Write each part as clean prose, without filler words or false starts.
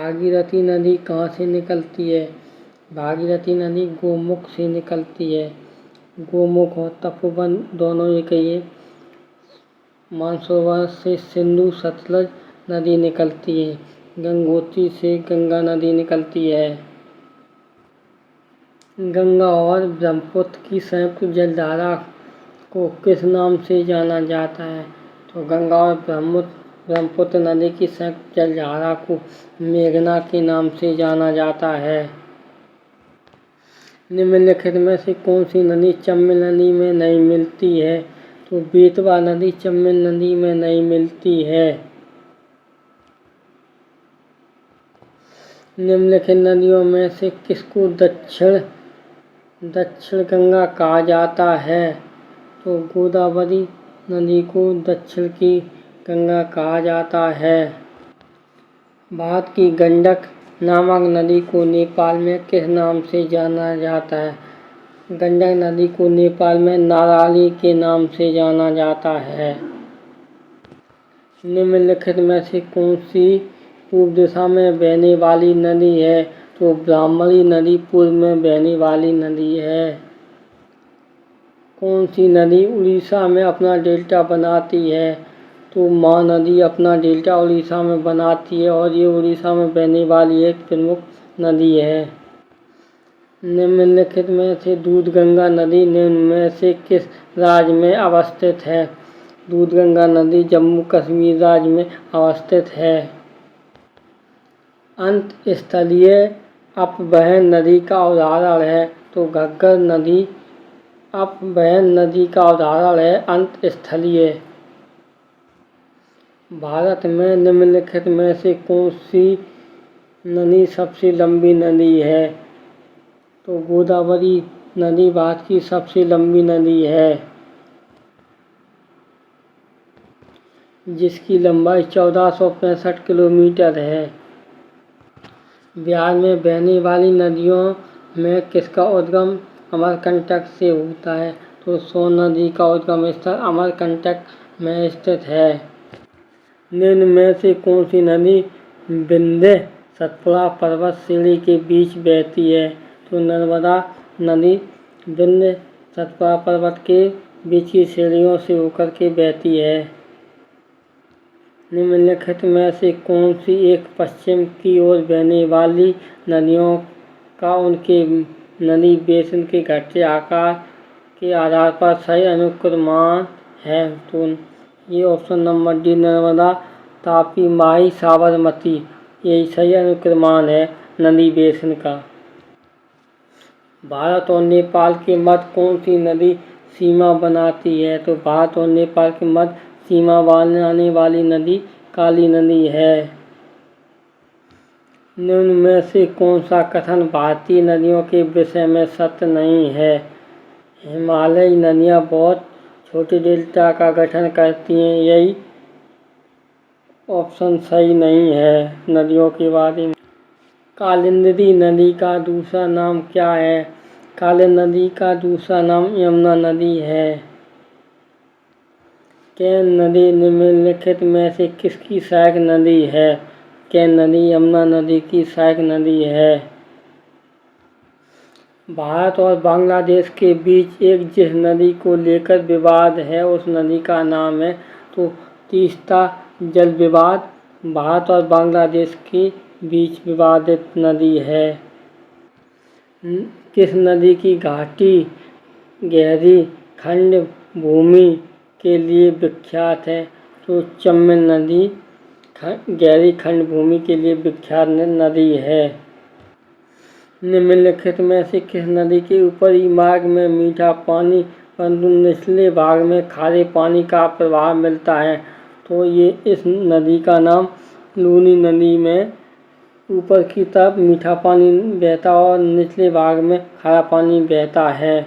भागीरथी नदी कहाँ से निकलती है? भागीरथी नदी गोमुख से निकलती है। गोमुख और तपोवन दोनों एक ही है। मानसरोवर से सिंधु सतलज नदी निकलती है। गंगोत्री से गंगा नदी निकलती है। गंगा और ब्रह्मपुत्र की संयुक्त जलधारा को किस नाम से जाना जाता है? तो गंगा और ब्रह्मपुत्र नदी की संयुक्त जलधारा को मेघना के नाम से जाना जाता है। निम्नलिखित में से कौन सी नदी चंबल नदी में नहीं मिलती है? तो बेतवा नदी चंबल नदी में नहीं मिलती है। निम्नलिखित नदियों में से किसको दक्षिण गंगा कहा जाता है? तो गोदावरी नदी को दक्षिण की गंगा कहा जाता है। भारत की गंडक नामक नदी को नेपाल में किस नाम से जाना जाता है? गंडक नदी को नेपाल में नाराली के नाम से जाना जाता है। निम्नलिखित में से कौन सी पूर्व दिशा में बहने वाली नदी है? तो ब्राह्मणी नदी पूर्व में बहने वाली नदी है। कौन सी नदी उड़ीसा में अपना डेल्टा बनाती है? तो महानदी अपना डेल्टा उड़ीसा में बनाती है और ये उड़ीसा में बहने वाली एक प्रमुख नदी है। निम्नलिखित में से दूधगंगा नदी निम्न में से किस राज्य में अवस्थित है? दूधगंगा नदी जम्मू कश्मीर राज्य में अवस्थित है। अंतस्थलीय अपवहन नदी का उदाहरण है? तो घग्गर नदी अपवहन नदी का उदाहरण है अंतस्थलीय। भारत में निम्नलिखित में से कौन सी नदी सबसे लंबी नदी है? तो गोदावरी नदी भारत की सबसे लंबी नदी है, जिसकी लंबाई 1465 किलोमीटर है। बिहार में बहने वाली नदियों में किसका उद्गम अमरकंटक से होता है? तो सोन नदी का उद्गम स्थल अमरकंटक में स्थित है। निम्न में से कौन सी नदी विंध्य सतपुड़ा पर्वत श्रेणी के बीच बहती है? तो नर्मदा नदी विंध्य सतपुड़ा पर्वत के बीच की श्रेणियों से होकर के बहती है। निम्नलिखित में से कौन सी एक पश्चिम की ओर बहने वाली नदियों का उनके नदी बेसिन के घटते आकार के आधार पर सही अनुक्रमान है? तो ये option number D Narmada Tapi Mahi Sabarmati यही सही अनुक्रमान है नदी बेसिन का। भारत और नेपाल के मध्य कौन सी नदी सीमा बनाती है? तो भारत और नेपाल के मध्य सीमा बनाने वाली नदी काली नदी है। निम्न में से कौन सा कथन भारतीय नदियों के विषय में सत्य नहीं है? हिमालयी नदियाँ बहुत छोटे डेल्टा का गठन करती हैं, यही ऑप्शन सही नहीं है नदियों के बारे में। कालिंदी नदी का दूसरा नाम क्या है? कालिंदी नदी का दूसरा नाम यमुना नदी है। केन नदी निम्नलिखित में से किसकी सहायक नदी है? केन नदी यमुना नदी की सहायक नदी है। भारत और बांग्लादेश के बीच एक जिस नदी को लेकर विवाद है उस नदी का नाम है? तो तीस्ता जल विवाद भारत और बांग्लादेश के बीच विवादित नदी है। किस नदी की घाटी गहरी खंड भूमि के लिए विख्यात है? तो चंबल नदी गहरी खंड भूमि के लिए विख्यात नदी है। निम्नलिखित में से किस नदी के ऊपरी मार्ग में मीठा पानी परंतु निचले भाग में खारे पानी का प्रवाह मिलता है? तो ये इस नदी का नाम लूनी नदी में ऊपर की तरफ मीठा पानी बहता और निचले भाग में खारा पानी बहता है।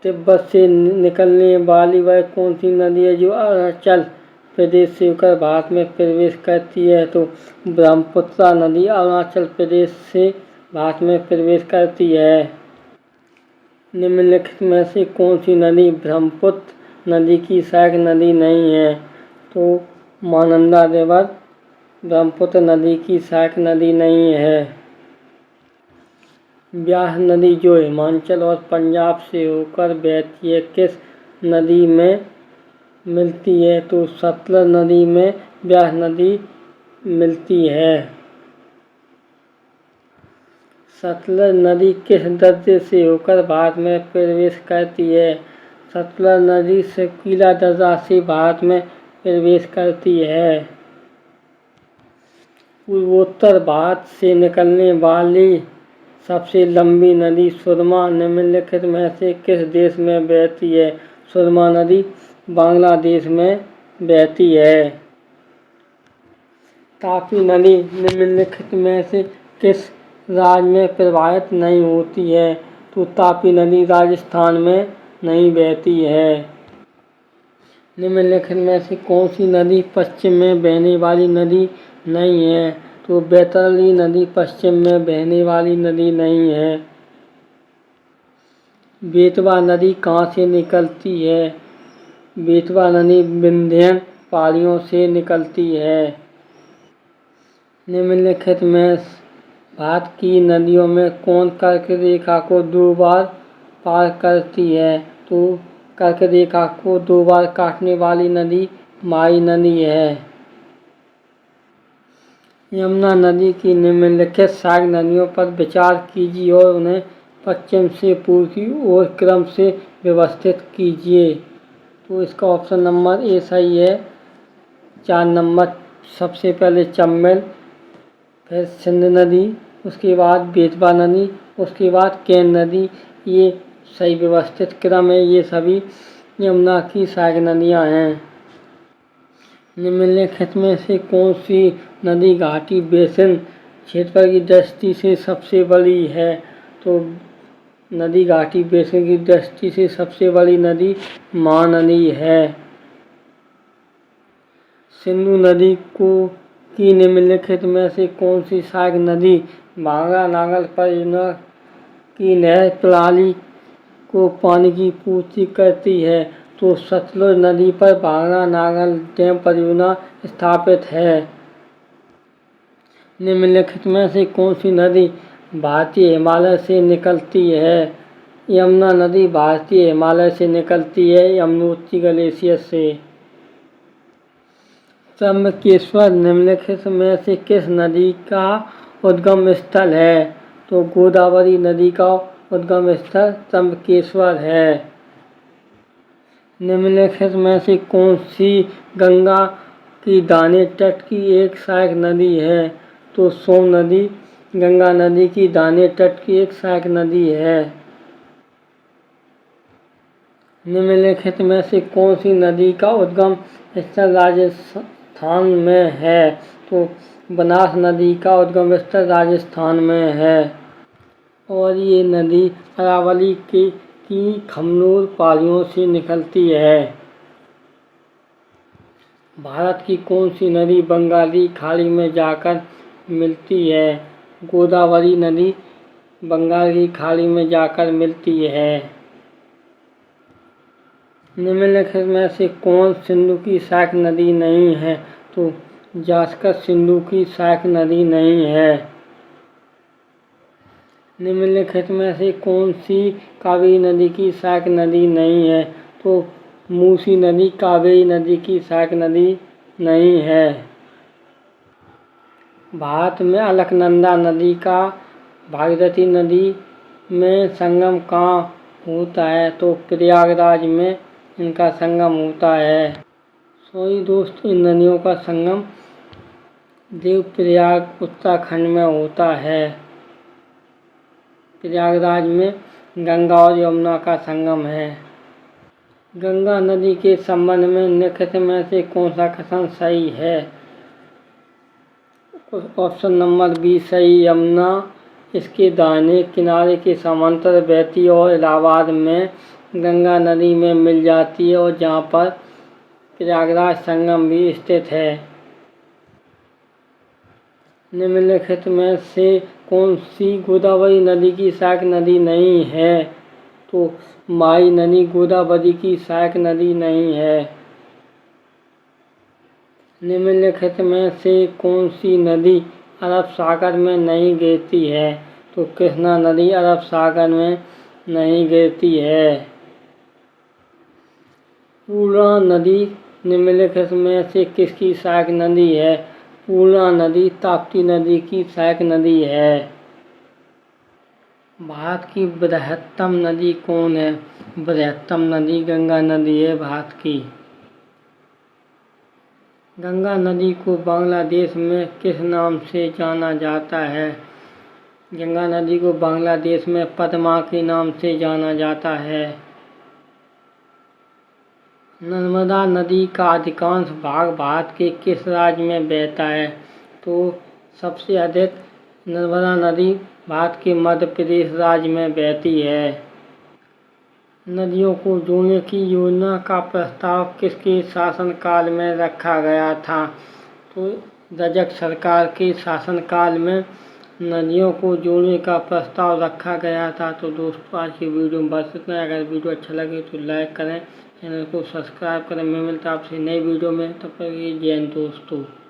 तिब्बत से निकलने वाली वह कौन सी नदी है जो अरुणाचल प्रदेश से होकर भारत में प्रवेश करती है? तो ब्रह्मपुत्र नदी अरुणाचल प्रदेश से भारत में प्रवेश करती है। निम्नलिखित में से कौन सी नदी ब्रह्मपुत्र नदी की सहायक नदी नहीं है? तो महानंदा रिवर ब्रह्मपुत्र नदी की सहायक नदी नहीं है। ब्यास नदी जो हिमाचल और पंजाब से होकर बहती है किस नदी में मिलती है? तो सतलज नदी में ब्यास नदी मिलती है। सतलज नदी किस दर्जे से होकर भारत में प्रवेश करती है? सतलज नदी सकीला दर्जा से भारत में प्रवेश करती है। पूर्वोत्तर भारत से निकलने वाली सबसे लंबी नदी सुरमा निम्नलिखित में से किस देश में बहती है? सुरमा नदी बांग्लादेश में बहती है। तापी नदी निम्नलिखित में से किस राज्य में प्रवाहित नहीं होती है? तो तापी नदी राजस्थान में नहीं बहती है। निम्नलिखित में से कौन सी नदी पश्चिम में बहने वाली नदी नहीं है? तो बैतरणी नदी पश्चिम में बहने वाली नदी नहीं है। बेतवा नदी कहाँ से निकलती है? बेतवा नदी विंध्य पहाड़ियों से निकलती है। निम्नलिखित में भारत की नदियों में कौन कर्क रेखा को 2 बार पार करती है? तो कर्क रेखा को 2 बार काटने वाली नदी माई नदी है। यमुना नदी की निम्नलिखित सहायक नदियों पर विचार कीजिए और उन्हें पश्चिम से पूर्व की ओर क्रम से व्यवस्थित कीजिए। तो इसका ऑप्शन नंबर ए सही है। 4 नंबर सबसे पहले चंबल, फिर सिंध नदी, उसके बाद बेतवा नदी, उसके बाद केन नदी। ये सही व्यवस्थित क्रम है। ये सभी यमुना की सहायक नदियाँ हैं। निम्नलिखित में से कौन सी नदी घाटी बेसिन क्षेत्र की दृष्टि से सबसे बड़ी है? तो नदी घाटी बेसिन की दृष्टि से सबसे बड़ी नदी महानदी है। सिंधु नदी की निम्नलिखित में से कौन सी सहायक नदी भांगड़ा नागल परियोजना की नहर प्रणाली को पानी की पूर्ति करती है? तो सतलुज नदी पर भांगड़ा नागल डैम परियोजना स्थापित है। निम्नलिखित में से कौन सी नदी भारतीय हिमालय से निकलती है? यमुना नदी भारतीय हिमालय से निकलती है, यमुनोत्री ग्लेशियर से। त्र्यंबकेश्वर निम्नलिखित में से किस नदी का उद्गम स्थल है? तो गोदावरी नदी का उद्गम स्थल त्र्यंबकेश्वर है। निम्नलिखित में से कौन सी गंगा की दाहिने तट की एक सहायक नदी है? तो सोन नदी गंगा नदी की दाहिने तट की एक सहायक नदी है। निम्नलिखित में से कौन सी नदी का उद्गम स्थल राजस्थान में है? तो बनास नदी का उद्गम स्थल राजस्थान में है। और ये नदी अरावली की खमनोर पहाड़ियों से निकलती है। भारत की कौन सी नदी बंगाली खाड़ी में जाकर मिलती है? गोदावरी नदी बंगाल की खाड़ी में जाकर मिलती है। निम्नलिखित में से कौन सिंधु की सहायक नदी नहीं है? तो जास्कर सिंधु की सहायक नदी नहीं है। निम्नलिखित में से कौन सी कावेरी नदी की सहायक नदी नहीं है? तो मूसी नदी कावेरी नदी की सहायक नदी नहीं है। भारत में अलकनंदा नदी का भागीरथी नदी में संगम कहाँ होता है? तो प्रयागराज में इनका संगम होता है। सॉरी दोस्त, इन नदियों का संगम देवप्रयाग उत्तराखंड में होता है। प्रयागराज में गंगा और यमुना का संगम है। गंगा नदी के संबंध में निम्नलिखित में से कौन सा कथन सही है? ऑप्शन नंबर बी सही। यमुना इसके दाहिने किनारे के समांतर बहती और इलाहाबाद में गंगा नदी में मिल जाती है और जहाँ पर प्रयागराज संगम भी स्थित है। निम्नलिखित में से कौन सी गोदावरी नदी की सहायक नदी नहीं है? तो माई नदी गोदावरी की सहायक नदी नहीं है। निम्नलिखित में से कौन सी नदी अरब सागर में नहीं गिरती है? तो कृष्णा नदी अरब सागर में नहीं गिरती है। पूर्णा नदी निम्नलिखित में से किसकी सहायक नदी है? पूर्णा नदी ताप्ती नदी की सहायक नदी है। भारत की बृहत्तम नदी कौन है? बृहत्तम नदी गंगा नदी है भारत की। गंगा नदी को बांग्लादेश में किस नाम से जाना जाता है? गंगा नदी को बांग्लादेश में पद्मा के नाम से जाना जाता है। नर्मदा नदी का अधिकांश भाग भारत के किस राज्य में बहता है? तो सबसे अधिक नर्मदा नदी भारत के मध्य प्रदेश राज्य में बहती है। नदियों को जोड़ने की योजना का प्रस्ताव किसके शासनकाल में रखा गया था? तो रजक सरकार के शासनकाल में नदियों को जोड़ने का प्रस्ताव रखा गया था। तो दोस्तों आज की वीडियो में बस इतना। अगर वीडियो अच्छा लगे तो लाइक करें, चैनल को सब्सक्राइब करें। मैं मिलता आपसे नई वीडियो में, तब तक जय हिंद दोस्तों।